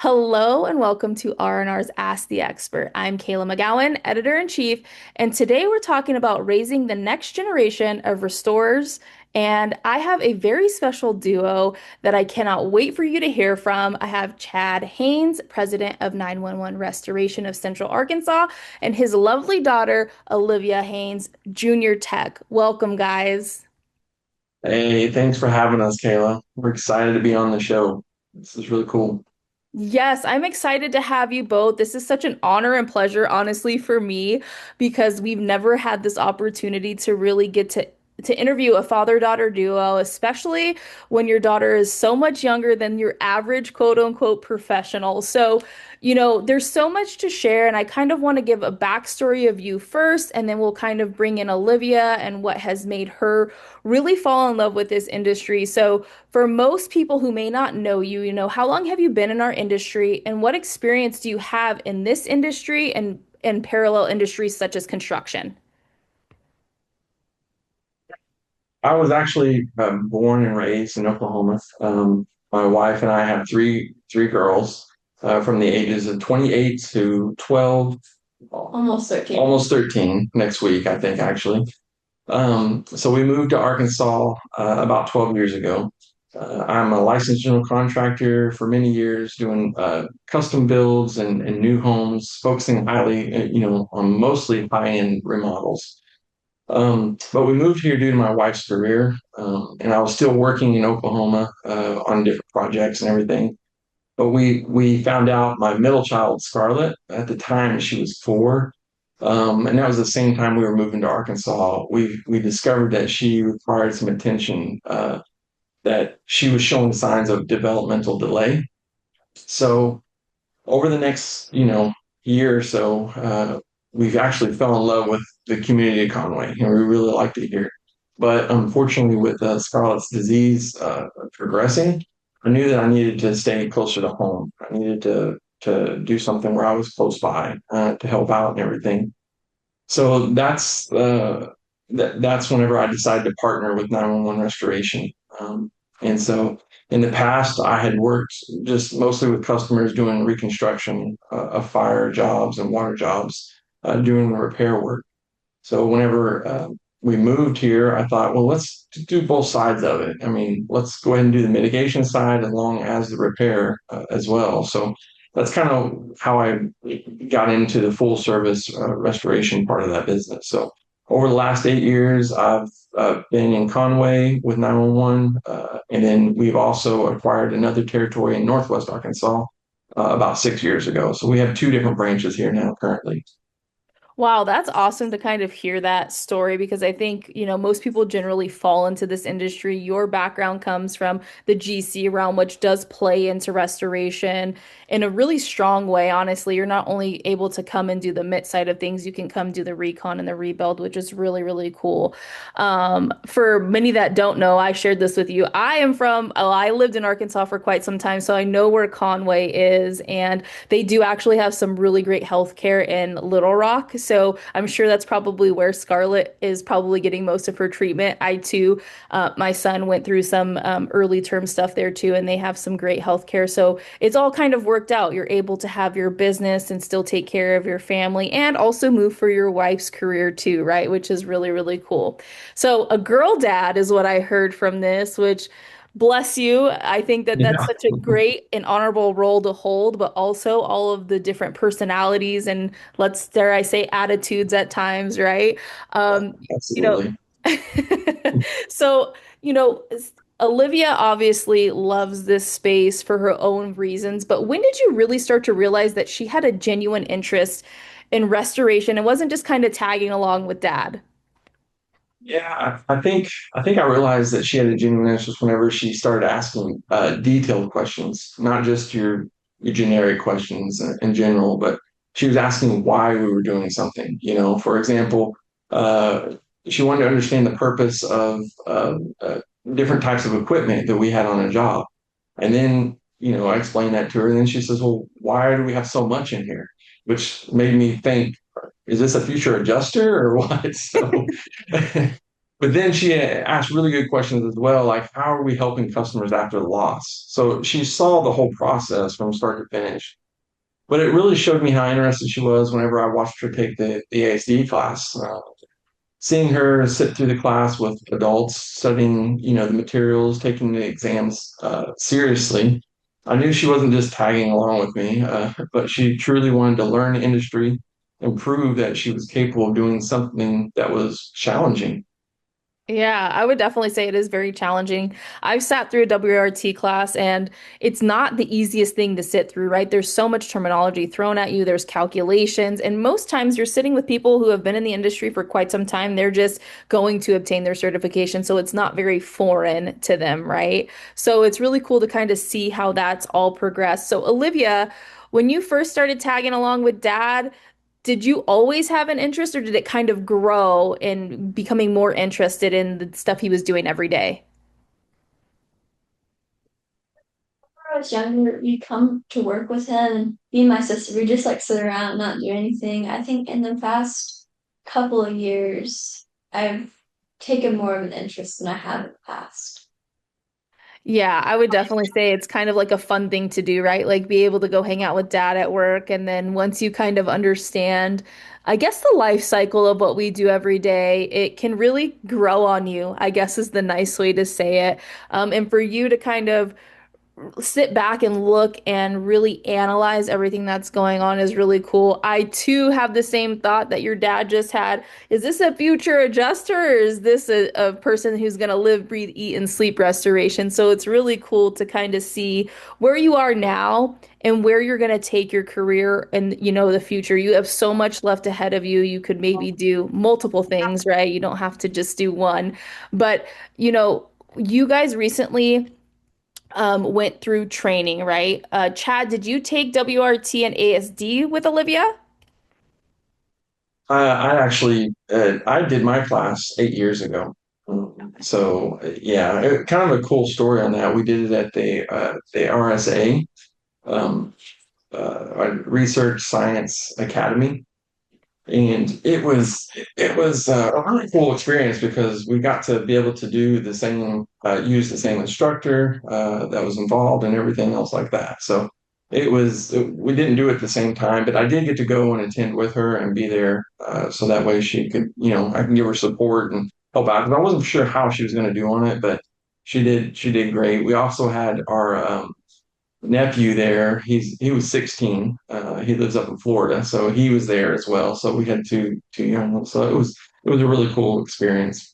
Hello and welcome to R&R's Ask the Expert. I'm Kayla McGowan, editor-in-chief, and today we're talking about raising the next generation of restorers. And I have a very special duo that I cannot wait for you to hear from. I have Chad Haynes, president of 911 Restoration of Central Arkansas, and his lovely daughter, Olivia Haynes, junior tech. Welcome, guys. Hey, thanks for having us, Kayla. We're excited to be on the show. This is really cool. Yes, I'm excited to have you both. This is such an honor and pleasure, honestly, for me, because we've never had this opportunity to really get to interview a father-daughter duo, especially when your daughter is so much younger than your average quote unquote professional. So, there's so much to share, and I kind of want to give a backstory of you first, and then we'll kind of bring in Olivia and what has made her really fall in love with this industry. So, for most people who may not know you, how long have you been in our industry and what experience do you have in this industry and in parallel industries such as construction? I was actually born and raised in Oklahoma. My wife and I have three girls from the ages of 28 to 12, almost 13 next week, I think, actually. So we moved to Arkansas about 12 years ago. I'm a licensed general contractor for many years, doing custom builds and new homes, focusing highly, on mostly high-end remodels. But we moved here due to my wife's career, and I was still working in Oklahoma on different projects and everything. But we found out my middle child, Scarlett, at the time she was 4, and that was the same time we were moving to Arkansas. We discovered that she required some attention, that she was showing signs of developmental delay. So over the next, year or so, we've actually fell in love with the community of Conway, and we really liked it here. But unfortunately, with Scarlett's disease progressing, I knew that I needed to stay closer to home. I needed to do something where I was close by to help out and everything. So that's whenever I decided to partner with 911 Restoration. And so in the past, I had worked just mostly with customers doing reconstruction of fire jobs and water jobs, doing the repair work. So whenever we moved here, I thought, well, let's do both sides of it. I mean, let's go ahead and do the mitigation side as long as the repair as well. So that's kind of how I got into the full service restoration part of that business. So over the last 8 years, I've been in Conway with 911, and then we've also acquired another territory in Northwest Arkansas about 6 years ago. So we have two different branches here now currently. Wow, that's awesome to kind of hear that story because I think, most people generally fall into this industry. Your background comes from the GC realm, which does play into restoration in a really strong way. Honestly, you're not only able to come and do the MIT side of things, you can come do the recon and the rebuild, which is really, really cool. For many that don't know, I shared this with you. I lived in Arkansas for quite some time, so I know where Conway is, and they do actually have some really great healthcare in Little Rock. So I'm sure that's probably where Scarlett is probably getting most of her treatment. I too, my son went through some early term stuff there too, and they have some great healthcare. So it's all kind of worked out. You're able to have your business and still take care of your family and also move for your wife's career too, right? Which is really, really cool. So a girl dad is what I heard from this, which bless you. I think that that's Yeah, such a great and honorable role to hold, but also all of the different personalities and let's dare I say attitudes at times, right? You know, absolutely. so, you know, Olivia obviously loves this space for her own reasons, but when did you really start to realize that she had a genuine interest in restoration and wasn't just kind of tagging along with dad? Yeah, I think I realized that she had a genuine interest whenever she started asking detailed questions, not just your generic questions in general, but she was asking why we were doing something. For example, uh, she wanted to understand the purpose of different types of equipment that we had on a job, and then I explained that to her, and then she says, "Well, why do we have so much in here?" Which made me think, is this a future adjuster or what? So, but But then she asked really good questions as well, like how are we helping customers after the loss? So she saw the whole process from start to finish. But it really showed me how interested she was whenever I watched her take the ASD class. Seeing her sit through the class with adults, studying, the materials, taking the exams seriously, I knew she wasn't just tagging along with me, but she truly wanted to learn the industry and prove that she was capable of doing something that was challenging. Yeah, I would definitely say it is very challenging. I've sat through a WRT class and it's not the easiest thing to sit through, right? There's so much terminology thrown at you, there's calculations, and most times you're sitting with people who have been in the industry for quite some time. They're just going to obtain their certification, so it's not very foreign to them, right? So it's really cool to kind of see how that's all progressed. So, Olivia, when you first started tagging along with dad, did you always have an interest or did it kind of grow in becoming more interested in the stuff he was doing every day? I was younger, we'd come to work with him, and me and my sister, we just like sit around and not do anything. I think in the past couple of years, I've taken more of an interest than I have in the past. Yeah, I would definitely say it's kind of like a fun thing to do, right? Like be able to go hang out with dad at work. And then once you kind of understand, I guess, the life cycle of what we do every day, it can really grow on you, I guess is the nice way to say it. And for you to kind of sit back and look and really analyze everything that's going on is really cool. I too have the same thought that your dad just had. Is this a future adjuster or is this a person who's going to live, breathe, eat, and sleep restoration? So it's really cool to kind of see where you are now and where you're going to take your career and the future. You have so much left ahead of you. You could maybe do multiple things, right? You don't have to just do one. But you guys recently went through training, right? Chad, did you take WRT and ASD with Olivia? I actually I did my class 8 years ago. Yeah, kind of a cool story on that. We did it at the RSA, um, Research Science Academy. And it was a really cool experience because we got to be able to do the same, use the same instructor that was involved and everything else like that. So we didn't do it at the same time, but I did get to go and attend with her and be there, so that way she could, I can give her support and help out. Because I wasn't sure how she was going to do on it, but she did great. We also had our nephew there. He was 16. He lives up in Florida, so he was there as well. So we had two young ones. So it was a really cool experience.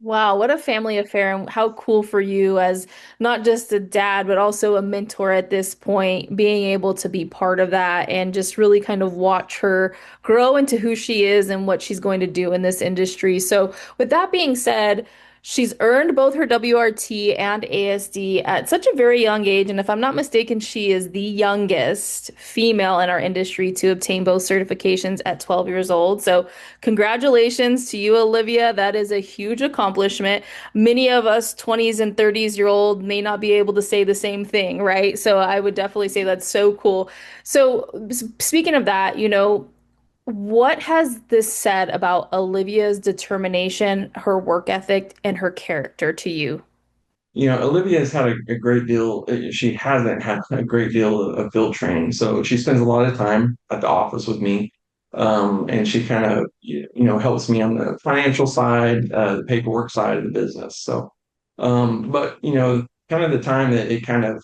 Wow, what a family affair, and how cool for you as not just a dad, but also a mentor at this point, being able to be part of that and just really kind of watch her grow into who she is and what she's going to do in this industry. So, with that being said, she's earned both her WRT and ASD at such a very young age. And if I'm not mistaken, she is the youngest female in our industry to obtain both certifications at 12 years old. So, congratulations to you, Olivia. That is a huge accomplishment. Many of us 20s and 30s year old may not be able to say the same thing, right? So I would definitely say that's so cool. So speaking of that, what has this said about Olivia's determination, her work ethic, and her character to you? Olivia has had a great deal. She hasn't had a great deal of field training, so she spends a lot of time at the office with me, and she kind of helps me on the financial side, the paperwork side of the business. So, but kind of the time that it kind of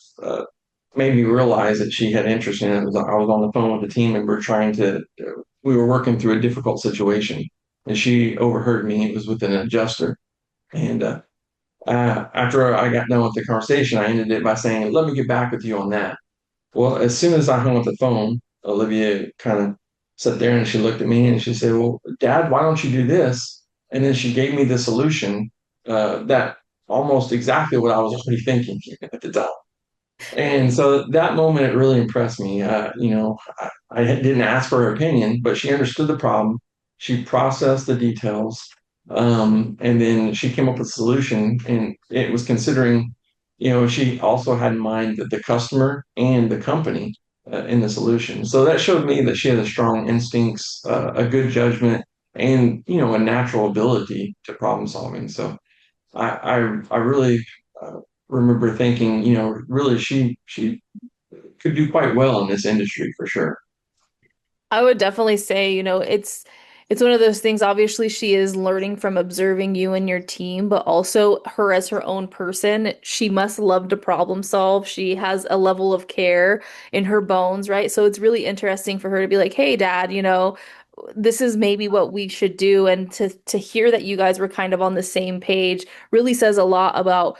made me realize that she had interest in it was I was on the phone with the team and we were working through a difficult situation, and she overheard me. It was with an adjuster, and after I got done with the conversation, I ended it by saying, "Let me get back with you on that." Well, as soon as I hung up the phone, Olivia kind of sat there and she looked at me and she said, "Well, Dad, why don't you do this?" And then she gave me the solution that almost exactly what I was already thinking at the time. And so that moment, it really impressed me. I didn't ask for her opinion, but she understood the problem. She processed the details, and then she came up with a solution. And it was considering, she also had in mind that the customer and the company in the solution. So that showed me that she has a strong instincts, a good judgment, and a natural ability to problem solving. So I really remember thinking, really she could do quite well in this industry for sure. I would definitely say, it's one of those things. Obviously, she is learning from observing you and your team, but also her as her own person. She must love to problem solve. She has a level of care in her bones, right? So it's really interesting for her to be like, "Hey, Dad, this is maybe what we should do." And to hear that you guys were kind of on the same page really says a lot about,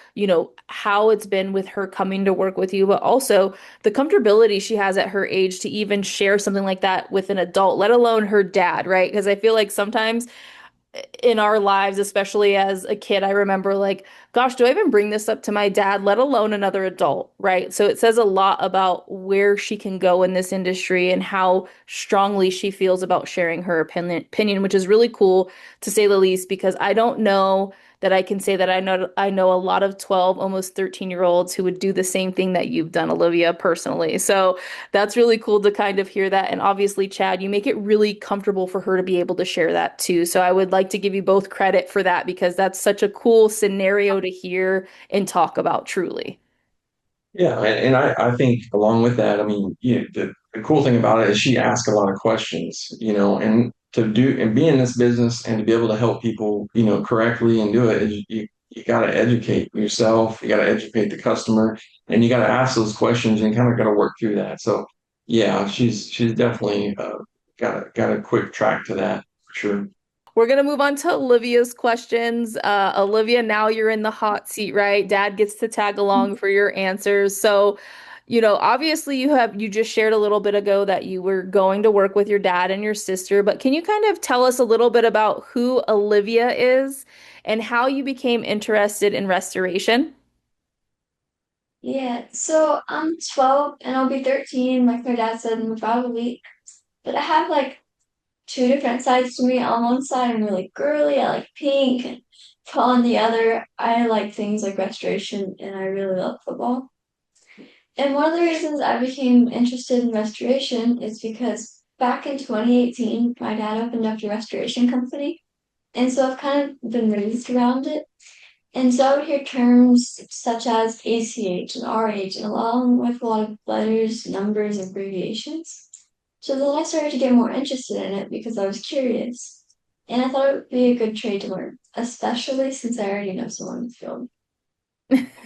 how it's been with her coming to work with you, but also the comfortability she has at her age to even share something like that with an adult, let alone her dad, right? Because I feel like sometimes in our lives, especially as a kid, I remember like, gosh, do I even bring this up to my dad, let alone another adult, right? So it says a lot about where she can go in this industry and how strongly she feels about sharing her opinion, which is really cool to say the least, because I don't know that I can say that I know a lot of 12, almost 13-year-olds who would do the same thing that you've done, Olivia, personally. So that's really cool to kind of hear that. And obviously, Chad, you make it really comfortable for her to be able to share that too. So I would like to give you both credit for that because that's such a cool scenario to hear and talk about, truly. Yeah, and I think along with that, I mean, the cool thing about it is she asks a lot of questions, and to do and be in this business and to be able to help people, correctly and do it is you got to educate yourself, you got to educate the customer, and you got to ask those questions and kind of got to work through that. So yeah, she's definitely got a quick track to that for sure. We're going to move on to Olivia's questions. Olivia, now you're in the hot seat, right? Dad gets to tag along for your answers. So, obviously you just shared a little bit ago that you were going to work with your dad and your sister, but can you kind of tell us a little bit about who Olivia is and how you became interested in restoration? Yeah, so I'm 12 and I'll be 13, like my dad said, in about a week. But I have like two different sides to me. On one side, I'm really girly, I like pink, and on the other, I like things like restoration and I really love football. And one of the reasons I became interested in restoration is because back in 2018, my dad opened up a restoration company. And so I've kind of been raised around it. And so I would hear terms such as ACH and RH, and along with a lot of letters, numbers, and abbreviations. So then I started to get more interested in it because I was curious. And I thought it would be a good trade to learn, especially since I already know someone in the field.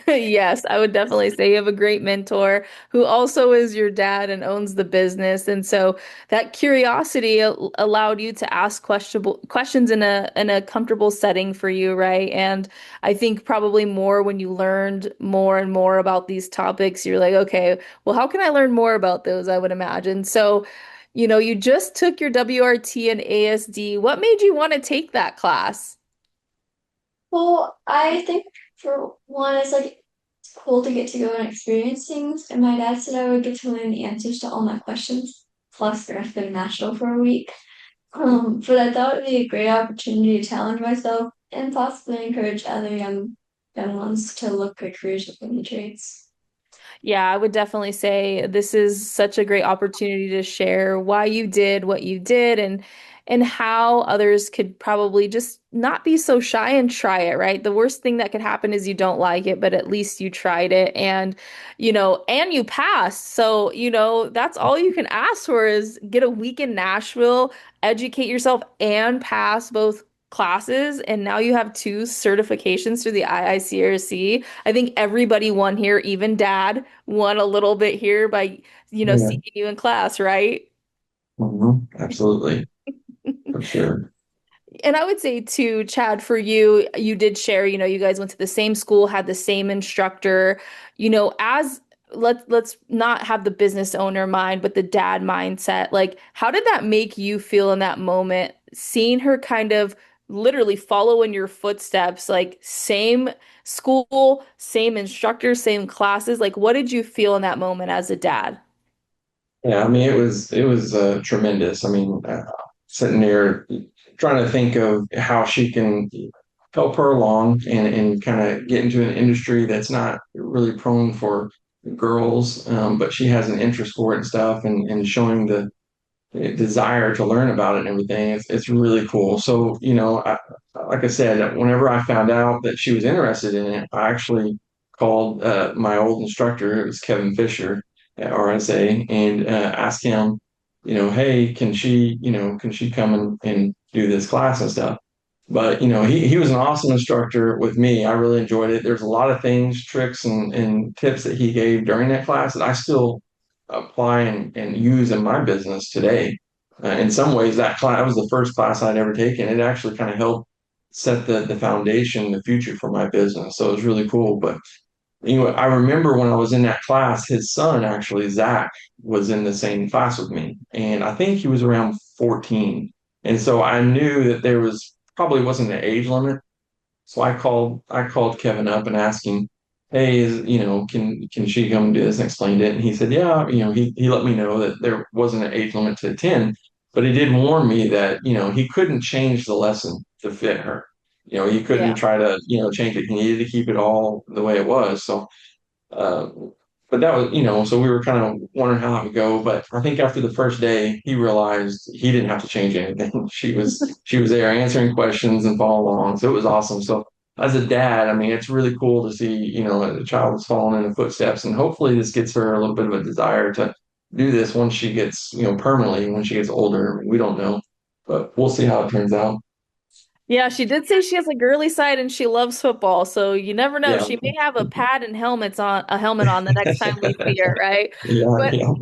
Yes, I would definitely say you have a great mentor who also is your dad and owns the business. And so that curiosity allowed you to ask questionable questions in a comfortable setting for you, right? And I think probably more when you learned more and more about these topics, you're like, okay, well, how can I learn more about those? I would imagine. So, you just took your WRT and ASD. What made you want to take that class? Well, I think for one, it's like it's cool to get to go and experience things. And my dad said I would get to learn the answers to all my questions, plus the rest of Nashville for a week. But I thought it would be a great opportunity to challenge myself and possibly encourage other young ones to look at careers within the trades. Yeah, I would definitely say this is such a great opportunity to share why you did what you did and how others could probably just not be so shy and try it, right? The worst thing that could happen is you don't like it, but at least you tried it and you passed. So, that's all you can ask for is get a week in Nashville, educate yourself and pass both classes, and now you have two certifications through the IICRC. I think everybody won here, even dad won a little bit here by, Yeah. seeing you in class, right? Absolutely, for sure. And I would say too, Chad, for you, you did share, you guys went to the same school, had the same instructor, as let's not have the business owner mind, but the dad mindset. Like, how did that make you feel in that moment, seeing her kind of literally follow in your footsteps, like same school, same instructor, same classes? Like, what did you feel in that moment as a dad? Yeah, I mean, it was tremendous. I mean, sitting there trying to think of how she can help her along and kind of get into an industry that's not really prone for girls, but she has an interest for it and stuff, and showing desire to learn about it and everything. It's really cool. So, like I said, whenever I found out that she was interested in it, I actually called my old instructor. It was Kevin Fisher at RSA, and asked him, hey, can she come and do this class and stuff? But he was an awesome instructor with me. I really enjoyed it. There's a lot of things, tricks, and tips that he gave during that class that I still apply and use in my business today. In some ways, that class was the first class I'd ever taken. It actually kind of helped set the foundation, the future for my business. So it was really cool. But I remember when I was in that class, his son actually, Zach, was in the same class with me, and I think he was around 14. And so I knew that there was probably wasn't an age limit, so I called Kevin up and asked him, "Hey, can she come do this?" And explained it. And he said, "Yeah." He let me know that there wasn't an age limit to attend, but he did warn me that he couldn't change the lesson to fit her. He couldn't Yeah. try to change it. He needed to keep it all the way it was. So uh, but that was, so we were kind of wondering how it would go. But I think after the first day, he realized he didn't have to change anything. She was there answering questions and following along. So it was awesome. So as a dad, I mean, it's really cool to see, a child is following in the footsteps, and hopefully this gets her a little bit of a desire to do this once she gets, permanently when she gets older. We don't know, but we'll see how it turns out. Yeah, she did say she has a girly side and she loves football, so you never know. Yeah. She may have a helmet on the next time we see her, right? Yeah. But Yeah.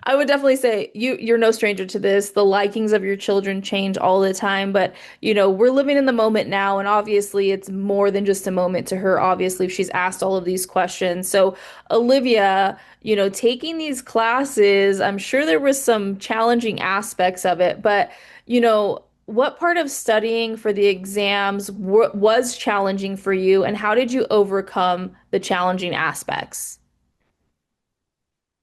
I would definitely say you're no stranger to this. The likings of your children change all the time, but we're living in the moment now, and obviously it's more than just a moment to her, obviously, if she's asked all of these questions. So, Olivia, taking these classes, I'm sure there was some challenging aspects of it, but what part of studying for the exams was challenging for you, and how did you overcome the challenging aspects?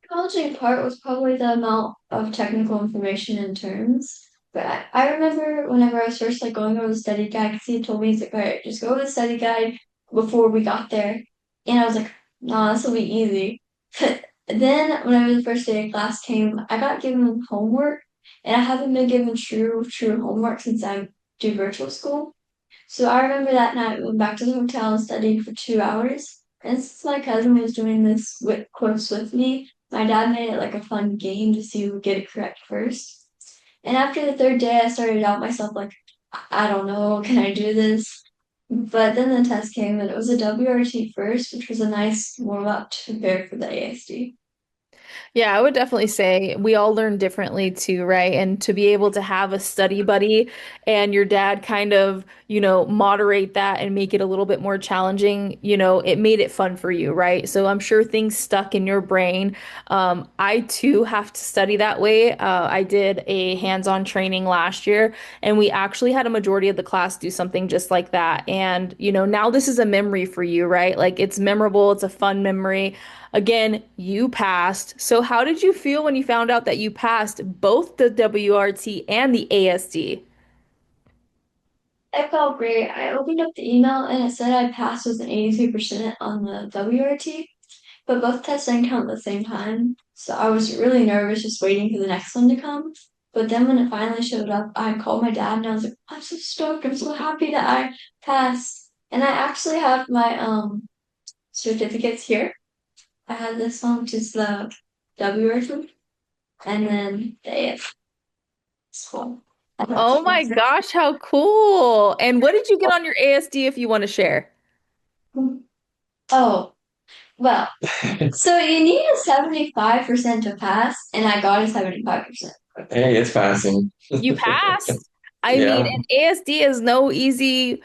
Challenging part was probably the amount of technical information and terms. But I remember whenever I was first like going over the study guide, because he told me he's like, all right, just go over the study guide before we got there. And I was like, nah, this will be easy. But then whenever the first day of class came, I got given homework, and I haven't been given true homework since I do virtual school. So I remember that night we went back to the hotel and studied for 2 hours. And since my cousin was doing this with course with me, my dad made it like a fun game to see who would get it correct first. And after the third day, I started out myself like, I don't know, can I do this? But then the test came and it was a WRT first, which was a nice warm up to prepare for the ASD. Yeah, I would definitely say we all learn differently too, right? And to be able to have a study buddy and your dad kind of, moderate that and make it a little bit more challenging, it made it fun for you, right? So I'm sure things stuck in your brain. I too have to study that way. I did a hands-on training last year, and we actually had a majority of the class do something just like that. And, now this is a memory for you, right? Like it's memorable, it's a fun memory. Again, you passed. So how did you feel when you found out that you passed both the WRT and the ASD? It felt great. I opened up the email and it said I passed with an 83% on the WRT. But both tests didn't count at the same time. So I was really nervous just waiting for the next one to come. But then when it finally showed up, I called my dad and I was like, I'm so stoked. I'm so happy that I passed. And I actually have my certificates here. I had this one, which is the WRT, and then the AF. It's cool. Oh my gosh, how cool. And what did you get on your ASD if you want to share? Oh, well, so you need a 75% to pass, and I got a 75%. Hey, it's passing. You passed. I mean, Yeah. and ASD is no easy,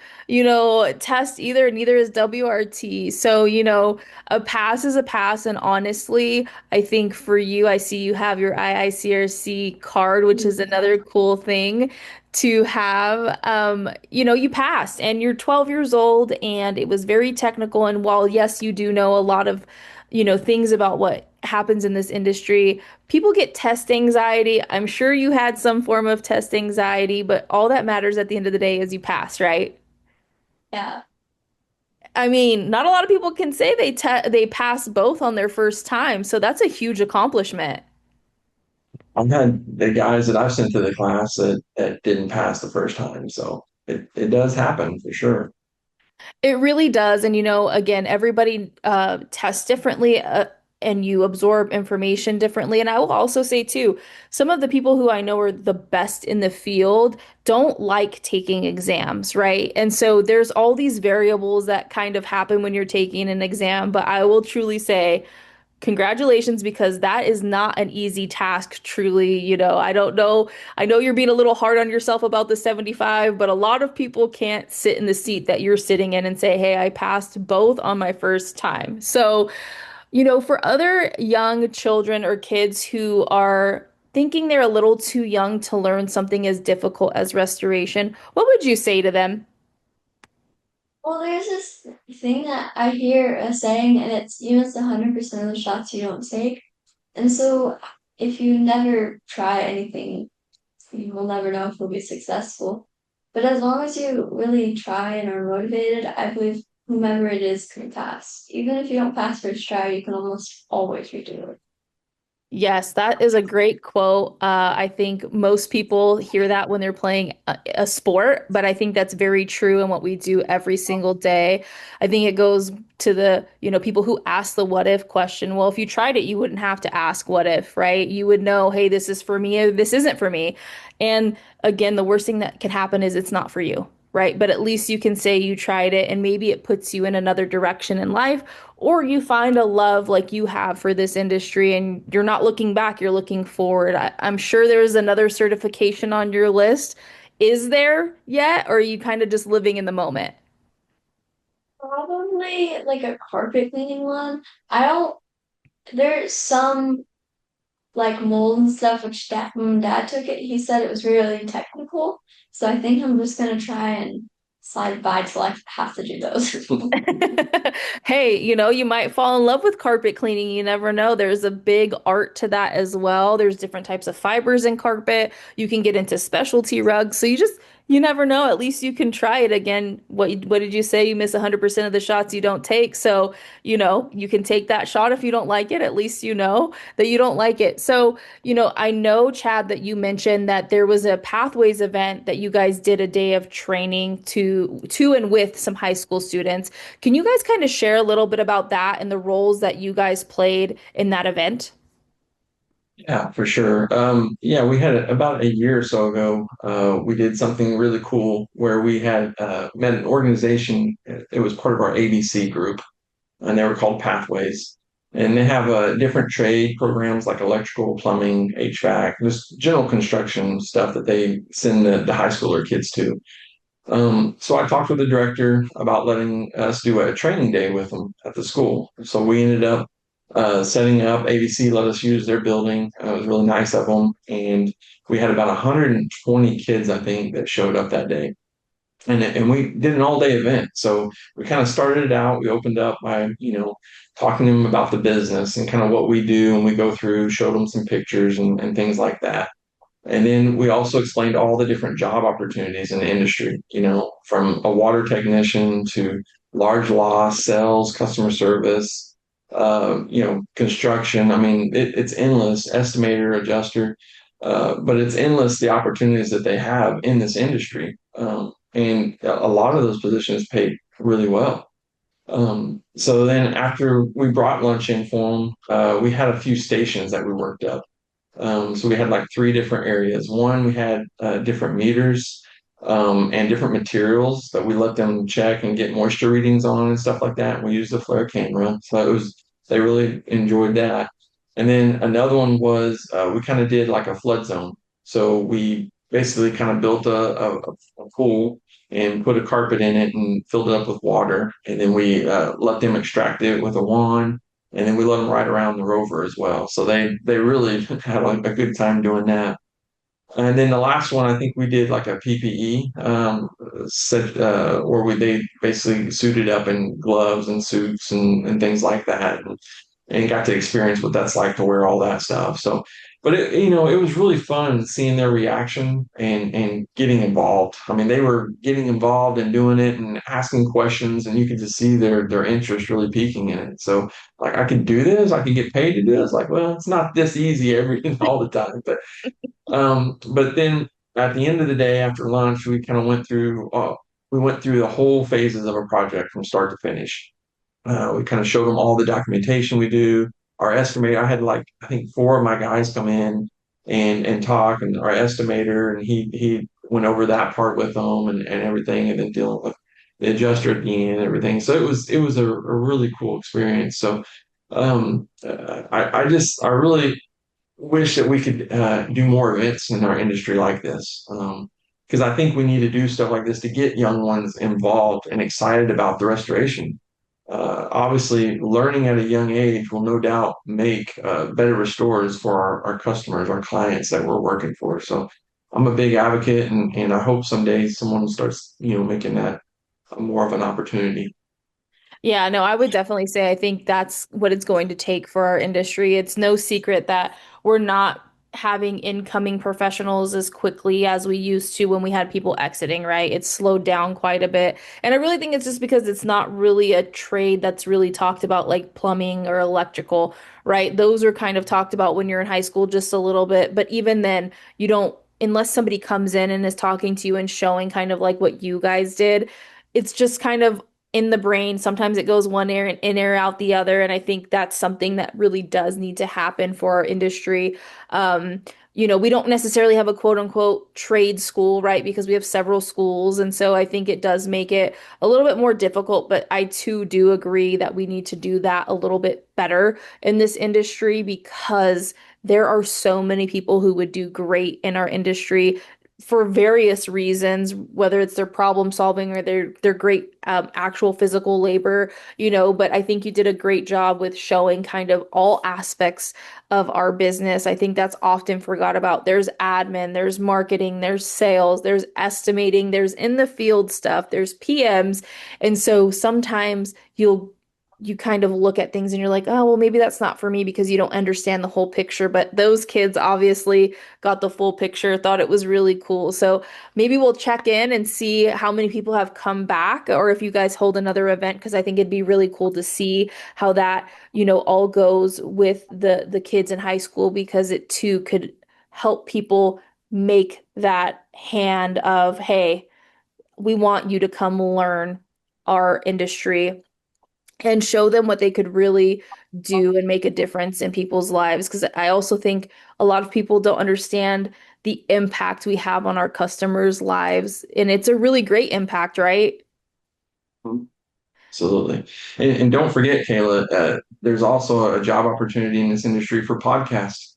test either. Neither is WRT. So, a pass is a pass. And honestly, I think for you, I see you have your IICRC card, which is another cool thing to have. You passed and you're 12 years old and it was very technical. And while, yes, you do know a lot of, things about what happens in this industry, people get test anxiety. I'm sure you had some form of test anxiety, but all that matters at the end of the day is you pass, right? Yeah. I mean, not a lot of people can say they pass both on their first time, so that's a huge accomplishment. I've had the guys that I've sent to the class that didn't pass the first time. So it does happen for sure. It really does. And, again, everybody tests differently and you absorb information differently. And I will also say, too, some of the people who I know are the best in the field don't like taking exams, right? And so there's all these variables that kind of happen when you're taking an exam. But I will truly say, congratulations, because that is not an easy task, truly. I don't know. I know you're being a little hard on yourself about the 75, but a lot of people can't sit in the seat that you're sitting in and say, hey, I passed both on my first time. So, for other young children or kids who are thinking they're a little too young to learn something as difficult as restoration, what would you say to them? Well, there's this thing that I hear a saying, and it's you miss 100% of the shots you don't take. And so if you never try anything, you will never know if you'll be successful. But as long as you really try and are motivated, I believe whomever it is can pass. Even if you don't pass first try, you can almost always redo it. Yes, that is a great quote. I think most people hear that when they're playing a sport, but I think that's very true in what we do every single day. I think it goes to the, people who ask the what if question. Well, if you tried it, you wouldn't have to ask what if, right? You would know, hey, this is for me, or this isn't for me. And again, the worst thing that can happen is it's not for you, right? But at least you can say you tried it and maybe it puts you in another direction in life, or you find a love like you have for this industry and you're not looking back, you're looking forward. I'm sure there's another certification on your list. Is there yet, or are you kind of just living in the moment? Probably like a carpet cleaning one. I don't, there's some like mold and stuff, which when dad took it, he said it was really technical. So I think I'm just gonna try and slide by till I have to do those. Hey, you might fall in love with carpet cleaning. You never know. There's a big art to that as well. There's different types of fibers in carpet. You can get into specialty rugs. So you never know. At least you can try it again. What did you say? You miss 100% of the shots you don't take. So, you can take that shot if you don't like it. At least you know that you don't like it. So, I know, Chad, that you mentioned that there was a Pathways event that you guys did a day of training to and with some high school students. Can you guys kind of share a little bit about that and the roles that you guys played in that event? Yeah, for sure. Yeah, we had about a year or so ago, we did something really cool where we had met an organization. It was part of our ABC group, and they were called Pathways. And they have different trade programs like electrical, plumbing, HVAC, just general construction stuff that they send the high schooler kids to. So I talked with the director about letting us do a training day with them at the school. So we ended up setting up. ABC let us use their building. It was really nice of them, and we had about 120 kids, I think, that showed up that day. And we did an all day event. So we kind of started it out. We opened up by talking to them about the business and kind of what we do, and we go through, showed them some pictures and things like that. And then we also explained all the different job opportunities in the industry, from a water technician to large loss, sales, customer service, construction. I mean, it's endless, estimator, adjuster, but it's endless the opportunities that they have in this industry. And a lot of those positions pay really well. So then after we brought lunch in for them, we had a few stations that we worked up. So we had like three different areas. One, we had different meters and different materials that we let them check and get moisture readings on and stuff like that. We used the flare camera, so they really enjoyed that. And then another one was we kind of did like a flood zone. So we basically kind of built a pool and put a carpet in it and filled it up with water, and then we let them extract it with a wand, and then we let them ride around the rover as well. So they really had a good time doing that. And then the last one, I think we did like a PPE set where they basically suited up in gloves and suits and things like that, and got to experience what that's like to wear all that stuff. So but it was really fun seeing their reaction and getting involved. I mean, they were getting involved and doing it and asking questions, and you could just see their interest really peaking in it. So, like, I could do this, I can get paid to do this. Like, well, it's not this easy every all the time, but then at the end of the day, after lunch, we went through the whole phases of a project from start to finish. We kind of showed them all the documentation we do. Our estimator, I had like I think four of my guys come in and talk, and our estimator, and he went over that part with them and everything, and then dealing with the adjuster at the end and everything. So it was a really cool experience. So I really wish that we could do more events in our industry like this. Because I think we need to do stuff like this to get young ones involved and excited about the restoration. Obviously, learning at a young age will no doubt make better restorers for our customers, our clients that we're working for. So I'm a big advocate, and I hope someday someone starts, making that more of an opportunity. Yeah, no, I would definitely say I think that's what it's going to take for our industry. It's no secret that we're not having incoming professionals as quickly as we used to when we had people exiting, right? It's slowed down quite a bit. And I really think it's just because it's not really a trade that's really talked about like plumbing or electrical, right? Those are kind of talked about when you're in high school just a little bit, but even then, you don't, unless somebody comes in and is talking to you and showing kind of like what you guys did, it's just kind of in the brain. Sometimes it goes one ear and in air out the other. And I think that's something that really does need to happen for our industry. Um, we don't necessarily have a quote unquote trade school, right? Because we have several schools. And so I think it does make it a little bit more difficult. But I too do agree that we need to do that a little bit better in this industry because there are so many people who would do great in our industry for various reasons, whether it's their problem solving or their great actual physical labor, but I think you did a great job with showing kind of all aspects of our business. I think that's often forgot about. There's admin, there's marketing, there's sales, there's estimating, there's in the field stuff, there's PMs. And so sometimes you kind of look at things and you're like, oh, well, maybe that's not for me because you don't understand the whole picture. But those kids obviously got the full picture, thought it was really cool. So maybe we'll check in and see how many people have come back or if you guys hold another event, because I think it'd be really cool to see how that, all goes with the kids in high school because it too could help people make that hand of, hey, we want you to come learn our industry and show them what they could really do and make a difference in people's lives. Because I also think a lot of people don't understand the impact we have on our customers' lives. And it's a really great impact, right? Absolutely. And don't forget, Kayla, there's also a job opportunity in this industry for podcasts,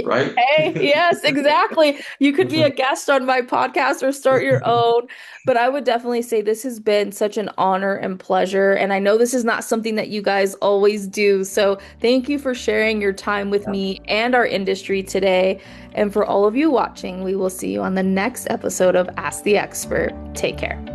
right? Hey, yes, exactly. You could be a guest on my podcast or start your own. But I would definitely say this has been such an honor and pleasure. And I know this is not something that you guys always do. So thank you for sharing your time with me and our industry today. And for all of you watching, we will see you on the next episode of Ask the Expert. Take care.